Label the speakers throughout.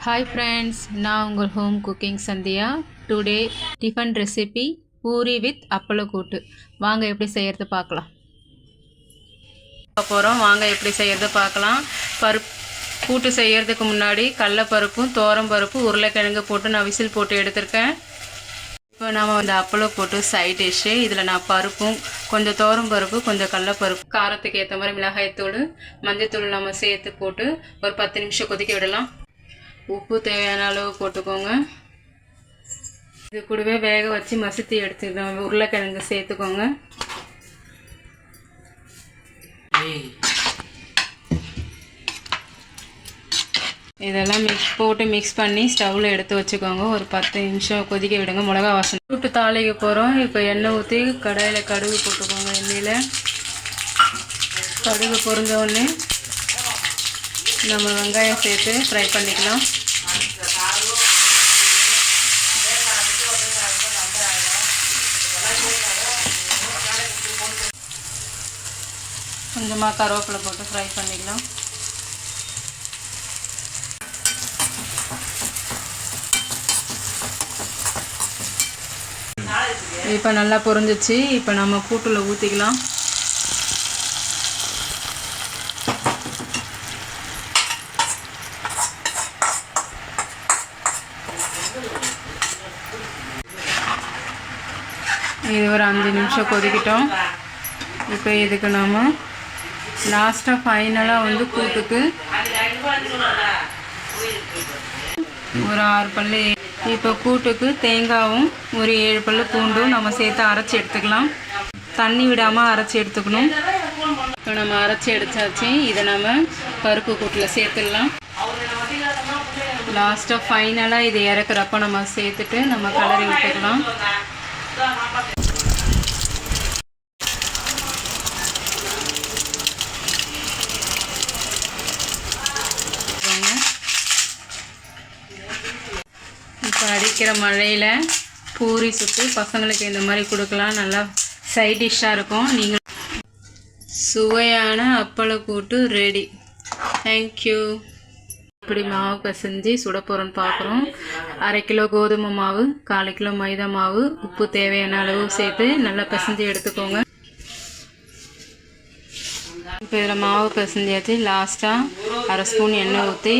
Speaker 1: Hi friends, நான் உங்கள் home cooking Sandhya. Today tiffin recipe puri with அப்பள கூட்டு. வாங்க எப்படி செய்யறது பார்க்கலாம். வாங்க எப்படி செய்யறது பார்க்கலாம். கூட்டு செய்யறதுக்கு முன்னாடி கடலைப்பருப்பும் பருப்பு உருளைக்கிழங்கு போட்டு நான் விசில் போட்டு எடுத்திருக்கேன். இப்போ நம்ம இந்த அப்பள கூட்டு சைட் டிஷ்ஷு. இதில் நான் பருப்பும் கொஞ்சம் பருப்பு கொஞ்சம் கடலைப்பருப்பு காரத்துக்கு ஏற்ற மாதிரி மிளகாய்த்தூள் மஞ்சத்தூள் நம்ம சேர்த்து போட்டு ஒரு 10 நிமிஷம் கொதிக்க விடலாம். உப்பு தேவையான அளவு போட்டுக்கோங்க. இது கூடவே வேக வச்சு மசித்து எடுத்துக்கலாம். உருளைக்கிழங்கு சேர்த்துக்கோங்க. இதெல்லாம் மிக்ஸ் பண்ணி ஸ்டவ்வில் எடுத்து வச்சுக்கோங்க. ஒரு 10 நிமிஷம் கொதிக்க விடுங்க. மிளகா வாசனை கூட்டு தாளிக்க போகிறோம். இப்போ எண்ணெய் ஊற்றி கடாயில் கடுகு போட்டுக்கோங்க. எண்ணெயில் கடுகு பொரிஞ்ச உடனே நம்ம வெங்காயம் சேர்த்து ஃப்ரை பண்ணிக்கலாம். கொஞ்சமாக கருவேப்பிலை போட்டு ஃப்ரை பண்ணிக்கலாம். இப்போ நல்லா பொரிஞ்சிச்சு. இப்போ நம்ம கூட்டில் ஊற்றிக்கலாம். இது ஒரு 5 நிமிஷம் கொதிக்கிட்டோம். இப்போ இதுக்கு நம்ம லாஸ்ட்டாக ஃபைனலாக கூட்டுக்கு ஒரு 6 பல். இப்போ கூட்டுக்கு தேங்காயும் ஒரு 7 பல் பூண்டும் நம்ம சேர்த்து அரைச்சி எடுத்துக்கலாம். தண்ணி விடாமல் அரைச்சி எடுத்துக்கணும். இப்போ நம்ம அரைச்சி எடுத்தாச்சு. இதை நம்ம பருப்பு கூட்டில் சேர்த்துடலாம். லாஸ்ட்டாக ஃபைனலாக இதை இறக்குறப்ப நம்ம சேர்த்துட்டு நம்ம கலரி விட்டுக்கலாம். இப்போ அடிக்கிற மழையில் பூரி சுட்டு பசங்களுக்கு இந்த மாதிரி கொடுக்கலாம். நல்லா சைட் டிஷ்ஷாக இருக்கும். நீங்கள் சுவையான அப்பள கூட்டு ரெடி. தேங்க்யூ. இப்படி மாவு பிசைஞ்சு சுட போகிறோன்னு பார்க்குறோம். 1/2 கிலோ கோதுமை மாவு, 1/4 கிலோ மைதா மாவு, உப்பு தேவையான அளவு சேர்த்து நல்லா பிசைஞ்சு எடுத்துக்கோங்க. இப்போ இதில் மாவு பிசைஞ்சாச்சு. லாஸ்ட்டாக 1/2 ஸ்பூன் எண்ணெய் ஊற்றி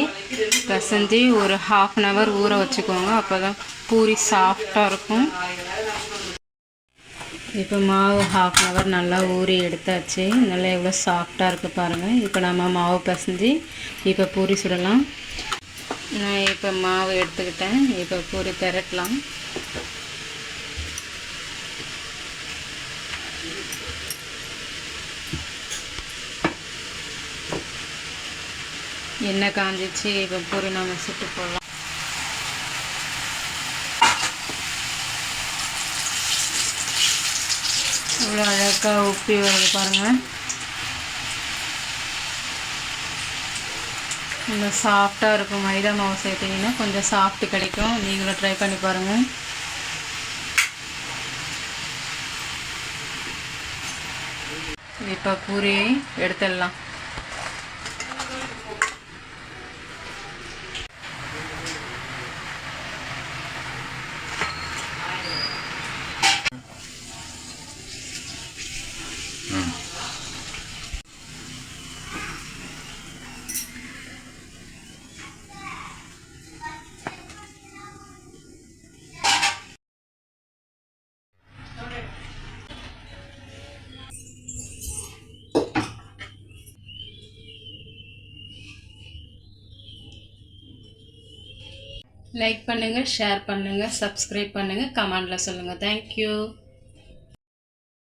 Speaker 1: பிசைஞ்சு ஒரு 1/2 hour ஊற வச்சுக்கோங்க. அப்போ தான் பூரி சாஃப்டாக இருக்கும். இப்போ மாவு 1/2 hour நல்லா ஊறி எடுத்தாச்சு. நல்லா எவ்வளோ சாஃப்டாக இருக்குது பாருங்கள். இப்போ நம்ம மாவு பிசைஞ்சு இப்போ பூரி சுடலாம். நான் இப்போ மாவு எடுத்துக்கிட்டேன். இப்போ பூரி திரட்டலாம். எண்ணெய் காஞ்சிச்சு. இப்போ பூரி நம்ம சுட்டு போடலாம். இவ்வளோ அழகாக உப்பி வருது பாருங்கள். கொஞ்சம் சாஃப்டாக இருக்கும். மைதா மாவு சேர்த்திங்கன்னா கொஞ்சம் சாஃப்ட் கிடைக்கும். நீங்களும் ட்ரை பண்ணி பாருங்கள். இப்போ பூரியை எடுத்துடலாம். லைக் பண்ணுங்கள், ஷேர் பண்ணுங்கள், சப்ஸ்கிரைப் பண்ணுங்கள், கமெண்டில் சொல்லுங்கள். தேங்க்யூ.